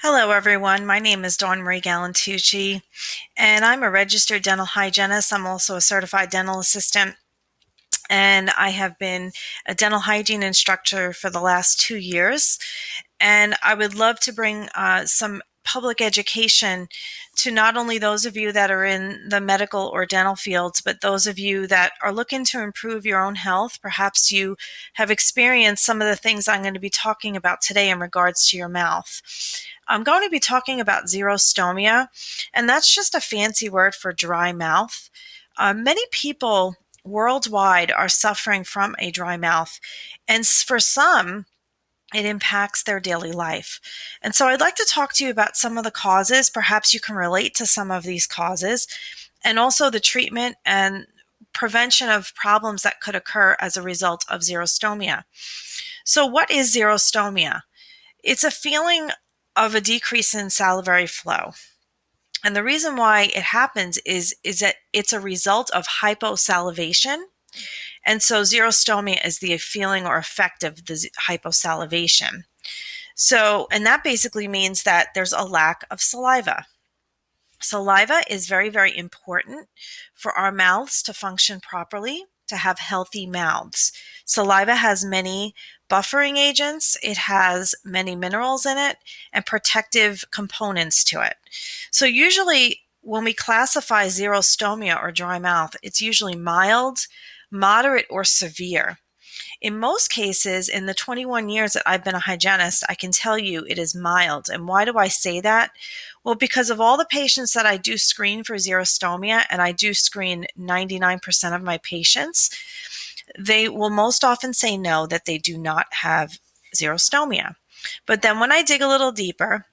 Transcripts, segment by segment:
Hello, everyone. My name is Dawn Marie Galantucci, and I'm a registered dental hygienist. I'm also a certified dental assistant, and I have been a dental hygiene instructor for the last 2 years. And I would love to bring some public education to not only those of you that are in the medical or dental fields, but those of you that are looking to improve your own health. Perhaps you have experienced some of the things I'm going to be talking about today in regards to your mouth. I'm going to be talking about xerostomia, and that's just a fancy word for dry mouth. Many people worldwide are suffering from a dry mouth, and for some, it impacts their daily life. And so I'd like to talk to you about some of the causes. Perhaps you can relate to some of these causes, and also the treatment and prevention of problems that could occur as a result of xerostomia. So, what is xerostomia? It's a feeling of a decrease in salivary flow. And the reason why it happens is that it's a result of hyposalivation. And so xerostomia is the feeling or effect of the hyposalivation. So, and that basically means that there's a lack of saliva. Saliva is very, very important for our mouths to function properly, to have healthy mouths. Saliva has many buffering agents, it has many minerals in it, and protective components to it. So, usually, when we classify xerostomia or dry mouth, it's usually mild, moderate, or severe. In most cases, in the 21 years that I've been a hygienist, I can tell you it is mild. And why do I say that? Well, because of all the patients that I do screen for xerostomia, and I do screen 99% of my patients, they will most often say no, that they do not have xerostomia. But then when I dig a little deeper,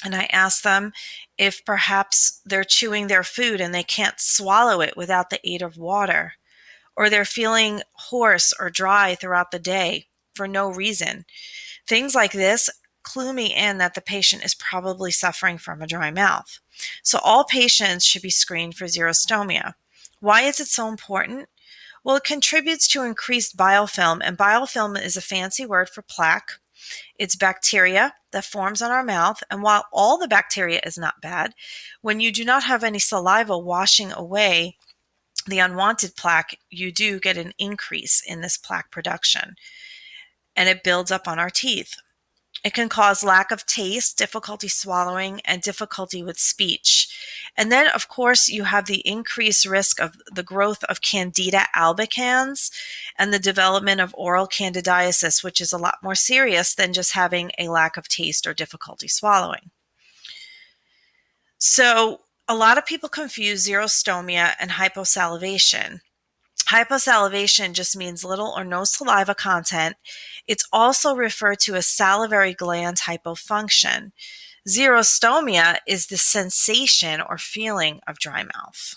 and I ask them if perhaps they're chewing their food and they can't swallow it without the aid of water, or they're feeling hoarse or dry throughout the day for no reason. Things like this clue me in that the patient is probably suffering from a dry mouth. So all patients should be screened for xerostomia. Why is it so important? Well, it contributes to increased biofilm, and biofilm is a fancy word for plaque. It's bacteria that forms on our mouth, and while all the bacteria is not bad, when you do not have any saliva washing away the unwanted plaque, you do get an increase in this plaque production, and it builds up on our teeth. It can cause lack of taste, difficulty swallowing, and difficulty with speech. And then, of course, you have the increased risk of the growth of Candida albicans and the development of oral candidiasis, which is a lot more serious than just having a lack of taste or difficulty swallowing. So, a lot of people confuse xerostomia and hyposalivation. Hyposalivation just means little or no saliva content. It's also referred to as salivary gland hypofunction. Xerostomia is the sensation or feeling of dry mouth.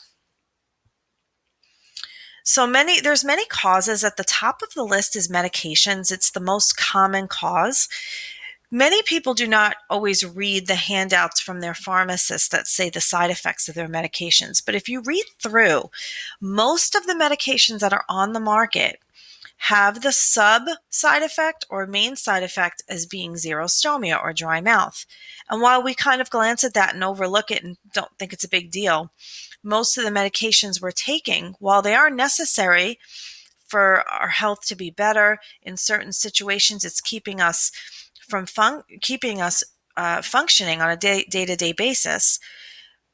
There's many causes. At the top of the list is medications. It's the most common cause. Many people do not always read the handouts from their pharmacist that say the side effects of their medications. But if you read through, most of the medications that are on the market have the sub side effect or main side effect as being xerostomia or dry mouth. And while we kind of glance at that and overlook it and don't think it's a big deal, most of the medications we're taking, while they are necessary for our health to be better, in certain situations, it's keeping us from functioning on a day-to-day basis.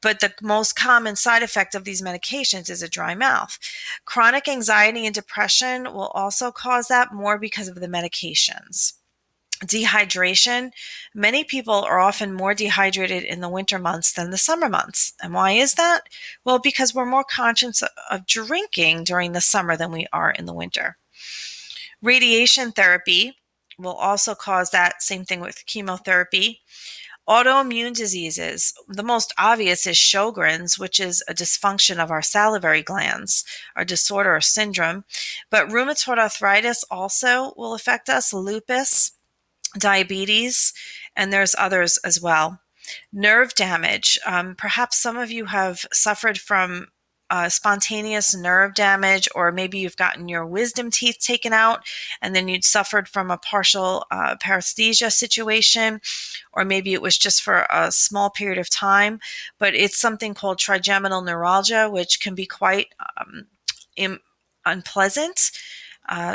But the most common side effect of these medications is a dry mouth. Chronic anxiety and depression will also cause that more because of the medications. Dehydration. Many people are often more dehydrated in the winter months than the summer months. And why is that? Well, because we're more conscious of drinking during the summer than we are in the winter. Radiation therapy will also cause that. Same thing with chemotherapy. Autoimmune diseases. The most obvious is Sjogren's, which is a dysfunction of our salivary glands, or disorder or syndrome. But rheumatoid arthritis also will affect us, lupus, diabetes, and there's others as well. Nerve damage. Perhaps some of you have suffered from spontaneous nerve damage, or maybe you've gotten your wisdom teeth taken out and then you'd suffered from a partial paresthesia situation, or maybe it was just for a small period of time, but it's something called trigeminal neuralgia, which can be quite unpleasant,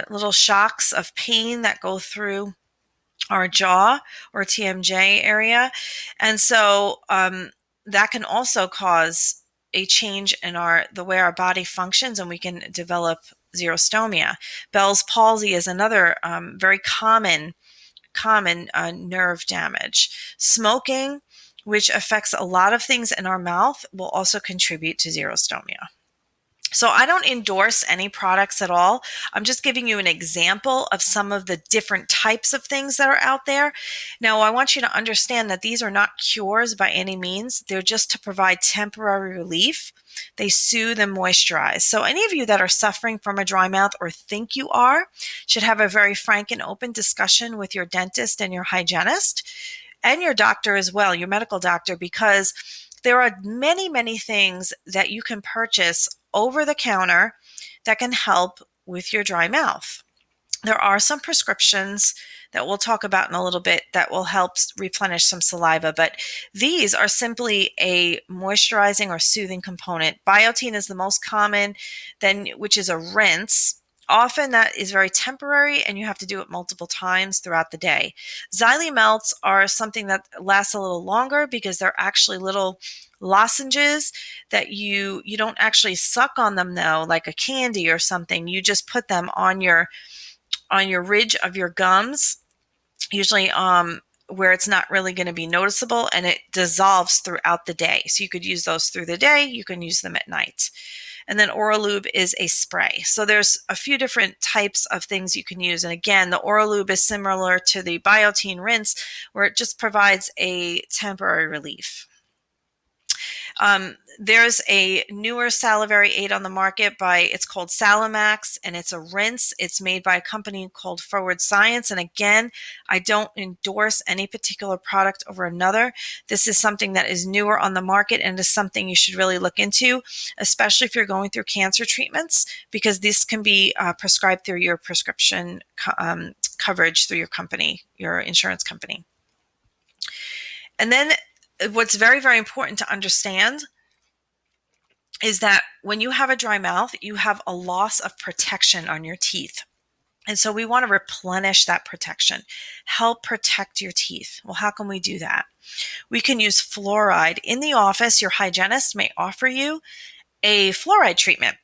little shocks of pain that go through our jaw or TMJ area. And so that can also cause a change in the way our body functions, and we can develop xerostomia. Bell's palsy is another very common nerve damage. Smoking, which affects a lot of things in our mouth, will also contribute to xerostomia. So I don't endorse any products at all. I'm just giving you an example of some of the different types of things that are out there. Now, I want you to understand that these are not cures by any means. They're just to provide temporary relief. They soothe and moisturize. So any of you that are suffering from a dry mouth or think you are should have a very frank and open discussion with your dentist and your hygienist and your doctor as well, your medical doctor, because there are many, many things that you can purchase over the counter that can help with your dry mouth. There are some prescriptions that we'll talk about in a little bit that will help replenish some saliva, but these are simply a moisturizing or soothing component. Biotin is the most common, which is a rinse. Often that is very temporary and you have to do it multiple times throughout the day. Xylee melts are something that lasts a little longer because they're actually little lozenges that you don't actually suck on them though, like a candy or something. You just put them on your ridge of your gums, usually where it's not really going to be noticeable, and it dissolves throughout the day. So you could use those through the day, you can use them at night. And then Oralube is a spray. So there's a few different types of things you can use. And again, the Oralube is similar to the Biotin rinse, where it just provides a temporary relief. There's a newer salivary aid on the market it's called Salimax, and it's a rinse. It's made by a company called Forward Science. And again, I don't endorse any particular product over another. This is something that is newer on the market and is something you should really look into, especially if you're going through cancer treatments, because this can be prescribed through your prescription coverage through your company, your insurance company. And then what's very, very important to understand is that when you have a dry mouth, you have a loss of protection on your teeth. And so we want to replenish that protection, help protect your teeth. Well, how can we do that? We can use fluoride. In the office, your hygienist may offer you a fluoride treatment.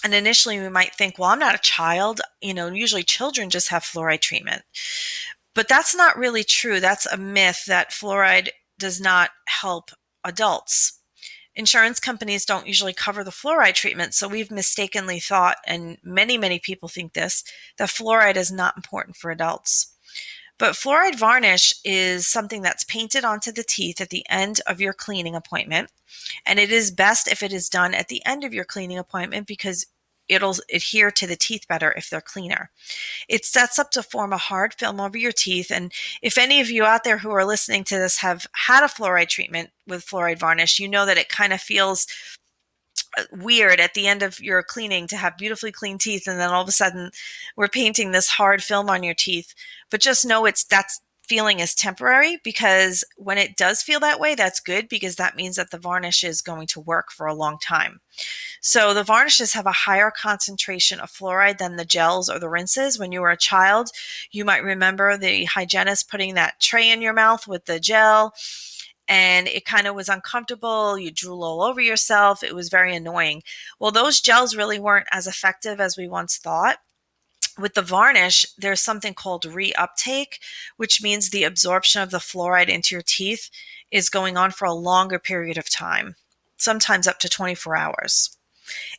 And initially we might think, well, I'm not a child. Usually children just have fluoride treatment. But that's not really true. That's a myth that fluoride does not help adults. Insurance companies don't usually cover the fluoride treatment, so we've mistakenly thought, and many, many people think this, that fluoride is not important for adults. But fluoride varnish is something that's painted onto the teeth at the end of your cleaning appointment, and it is best if it is done at the end of your cleaning appointment because it'll adhere to the teeth better if they're cleaner. It sets up to form a hard film over your teeth. And if any of you out there who are listening to this have had a fluoride treatment with fluoride varnish, you know that it kind of feels weird at the end of your cleaning to have beautifully clean teeth, and then all of a sudden we're painting this hard film on your teeth. But just know that feeling is temporary, because when it does feel that way, that's good, because that means that the varnish is going to work for a long time. So the varnishes have a higher concentration of fluoride than the gels or the rinses. When you were a child, you might remember the hygienist putting that tray in your mouth with the gel, and it kind of was uncomfortable. You drool all over yourself. It was very annoying. Well, those gels really weren't as effective as we once thought. With the varnish, there's something called reuptake, which means the absorption of the fluoride into your teeth is going on for a longer period of time, sometimes up to 24 hours.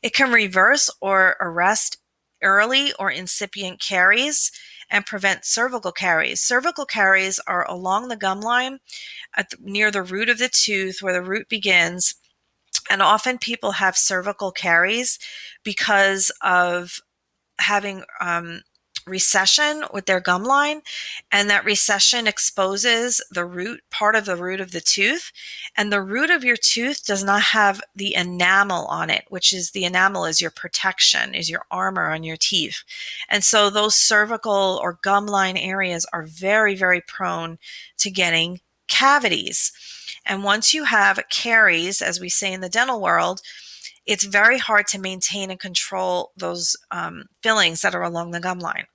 It can reverse or arrest early or incipient caries and prevent cervical caries. Cervical caries are along the gum line near the root of the tooth, where the root begins. And often people have cervical caries because of having recession with their gum line, and that recession exposes the root, part of the root of the tooth, and the root of your tooth does not have the enamel on it, which is the enamel is your protection, is your armor on your teeth. And so those cervical or gum line areas are very, very prone to getting cavities. And once you have caries, as we say in the dental world, it's very hard to maintain and control those fillings that are along the gum line.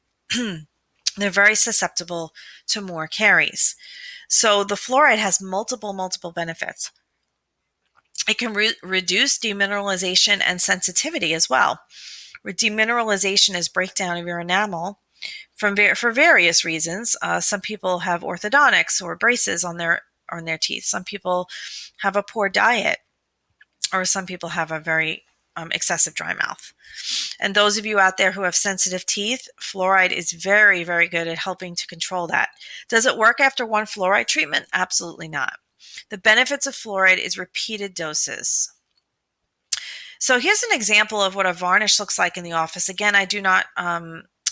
They're very susceptible to more caries. So the fluoride has multiple benefits. It can reduce demineralization and sensitivity as well. Demineralization is breakdown of your enamel for various reasons. Some people have orthodontics or braces on their teeth. Some people have a poor diet, or some people have a very excessive dry mouth. And those of you out there who have sensitive teeth, fluoride is very, very good at helping to control that. Does it work after one fluoride treatment? Absolutely not. The benefits of fluoride is repeated doses. So here's an example of what a varnish looks like in the office. Again, I do not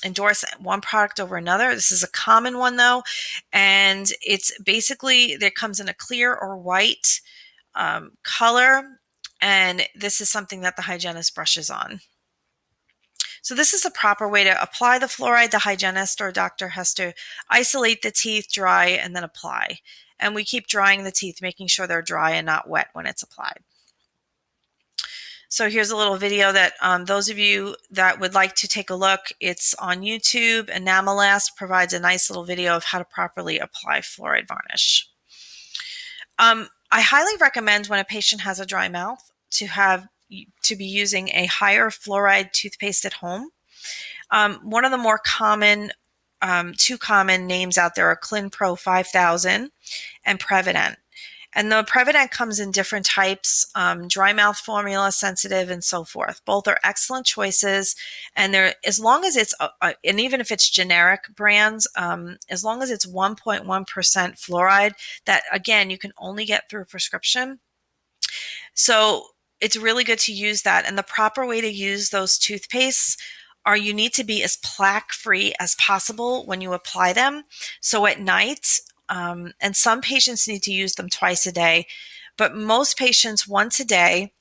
endorse one product over another. This is a common one though, and it's basically, there comes in a clear or white color, and this is something that the hygienist brushes on. So this is a proper way to apply the fluoride. The hygienist or doctor has to isolate the teeth, dry, and then apply. And we keep drying the teeth, making sure they're dry and not wet when it's applied. So here's a little video that those of you that would like to take a look, it's on YouTube. Enamelast provides a nice little video of how to properly apply fluoride varnish. I highly recommend when a patient has a dry mouth to be using a higher fluoride toothpaste at home. One of the more common, two common names out there are CLINPRO 5000 and PREVIDENT. And the PREVIDENT comes in different types, dry mouth formula, sensitive, and so forth. Both are excellent choices, and they're, as long as it's, and even if it's generic brands, as long as it's 1.1% fluoride, that again, you can only get through a prescription. So it's really good to use that. And the proper way to use those toothpastes are, you need to be as plaque-free as possible when you apply them. So at night, and some patients need to use them twice a day, but most patients once a day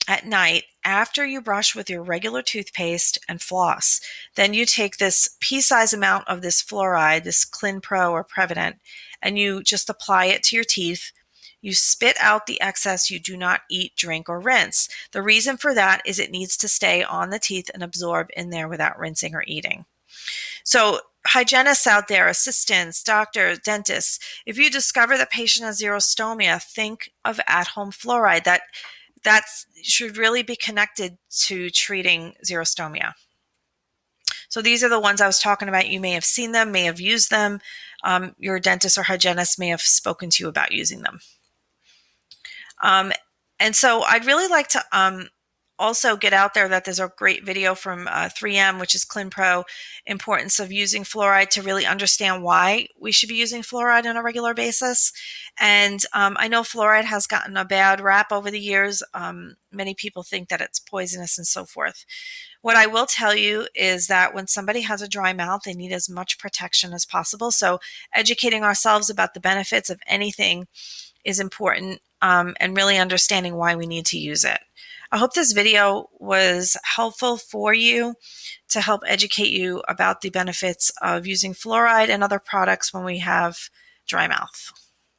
at night after you brush with your regular toothpaste and floss. Then you take this pea-size amount of this fluoride, this CLINPRO or PREVIDENT, and you just apply it to your teeth. You spit out the excess. You do not eat, drink, or rinse. The reason for that is it needs to stay on the teeth and absorb in there without rinsing or eating. So hygienists out there, assistants, doctors, dentists, if you discover the patient has xerostomia, think of at-home fluoride. That should really be connected to treating xerostomia. So these are the ones I was talking about. You may have seen them, may have used them. Your dentist or hygienist may have spoken to you about using them. And so I'd really like to also get out there that there's a great video from 3M, which is CLINPRO, importance of using fluoride, to really understand why we should be using fluoride on a regular basis. And I know fluoride has gotten a bad rap over the years. Many people think that it's poisonous and so forth. What I will tell you is that when somebody has a dry mouth, they need as much protection as possible. So educating ourselves about the benefits of anything is important, and really understanding why we need to use it. I hope this video was helpful for you to help educate you about the benefits of using fluoride and other products when we have dry mouth.